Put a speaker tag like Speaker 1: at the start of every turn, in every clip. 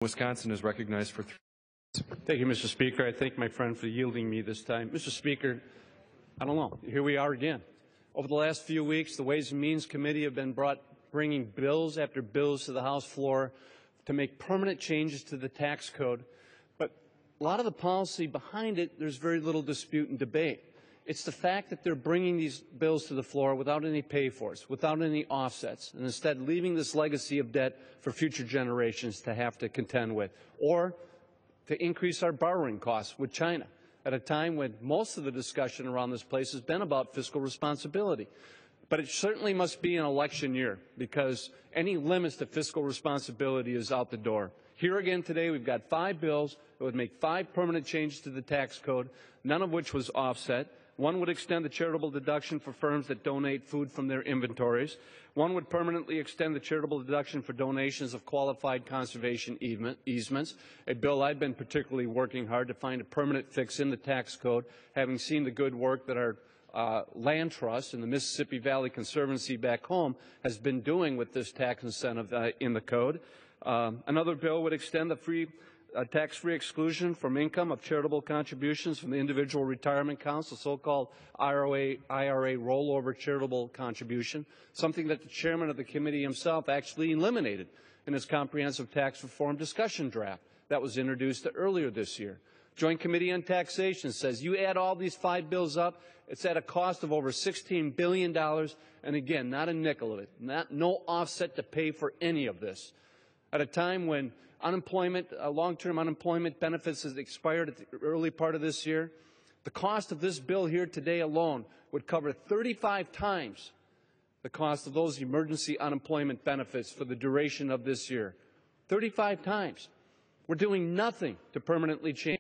Speaker 1: Wisconsin is recognized for 3 minutes.
Speaker 2: Thank you, Mr. Speaker. I thank my friend for yielding me this time. Mr. Speaker, I don't know. Here we are again. Over the last few weeks, the Ways and Means Committee have been bringing bills after bills to the House floor to make permanent changes to the tax code. But a lot of the policy behind it, there's very little dispute and debate. It's the fact that they're bringing these bills to the floor without any pay-fors, without any offsets, and instead leaving this legacy of debt for future generations to have to contend with, or to increase our borrowing costs with China at a time when most of the discussion around this place has been about fiscal responsibility. But it certainly must be an election year, because any limits to fiscal responsibility is out the door. Here again today, we've got 5 bills that would make 5 permanent changes to the tax code, none of which was offset. One would extend the charitable deduction for firms that donate food from their inventories. One would permanently extend the charitable deduction for donations of qualified conservation easements, a bill I've been particularly working hard to find a permanent fix in the tax code, having seen the good work that our land trust and the Mississippi Valley Conservancy back home has been doing with this tax incentive in the code. Another bill would extend the tax-free exclusion from income of charitable contributions from the individual retirement accounts, the so-called IRA rollover charitable contribution, something that the chairman of the committee himself actually eliminated in his comprehensive tax reform discussion draft that was introduced earlier this year. Joint Committee on Taxation says you add all these 5 bills up, it's at a cost of over $16 billion, and again, not a nickel of it, no offset to pay for any of this. At a time when long-term unemployment benefits has expired at the early part of this year, the cost of this bill here today alone would cover 35 times the cost of those emergency unemployment benefits for the duration of this year. 35 times. We're doing nothing to permanently change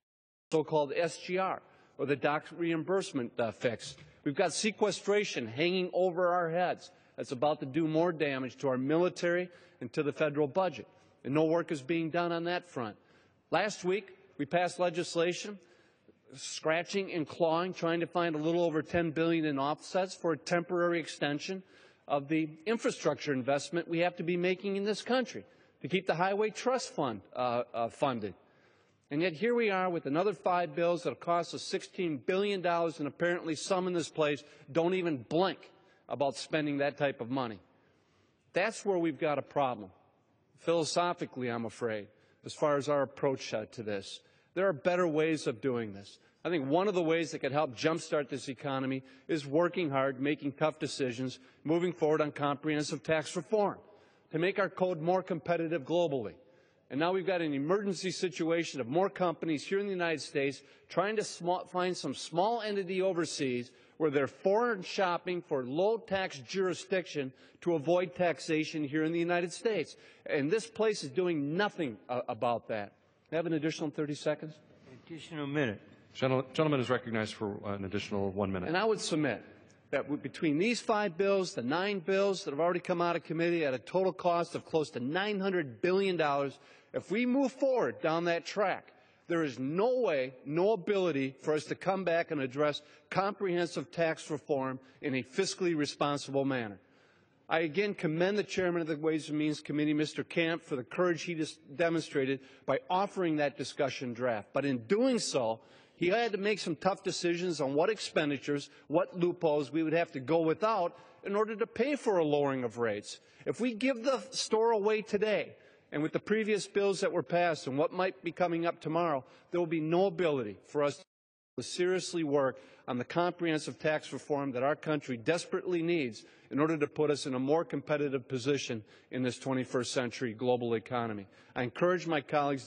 Speaker 2: the so-called SGR, or the doc reimbursement fix. We've got sequestration hanging over our heads that's about to do more damage to our military and to the federal budget. And no work is being done on that front. Last week, we passed legislation scratching and clawing, trying to find a little over $10 billion in offsets for a temporary extension of the infrastructure investment we have to be making in this country to keep the Highway Trust Fund funded. And yet here we are with another 5 bills that have cost us $16 billion, and apparently some in this place don't even blink about spending that type of money. That's where we've got a problem. Philosophically, I'm afraid, as far as our approach to this. There are better ways of doing this. I think one of the ways that could help jumpstart this economy is working hard, making tough decisions, moving forward on comprehensive tax reform to make our code more competitive globally. And now we've got an emergency situation of more companies here in the United States trying to find some small entity overseas where they're foreign shopping for low-tax jurisdiction to avoid taxation here in the United States. And this place is doing nothing about that. I have an additional 30 seconds?
Speaker 3: Additional minute.
Speaker 1: Gentleman is recognized for an additional 1 minute.
Speaker 2: And I would submit that between these 5 bills, the 9 bills that have already come out of committee at a total cost of close to $900 billion, if we move forward down that track, there is no way, no ability for us to come back and address comprehensive tax reform in a fiscally responsible manner. I again commend the chairman of the Ways and Means Committee, Mr. Camp, for the courage he demonstrated by offering that discussion draft. But in doing so, he had to make some tough decisions on what expenditures, what loopholes we would have to go without in order to pay for a lowering of rates. If we give the store away today, and with the previous bills that were passed and what might be coming up tomorrow, there will be no ability for us to seriously work on the comprehensive tax reform that our country desperately needs in order to put us in a more competitive position in this 21st century global economy. I encourage my colleagues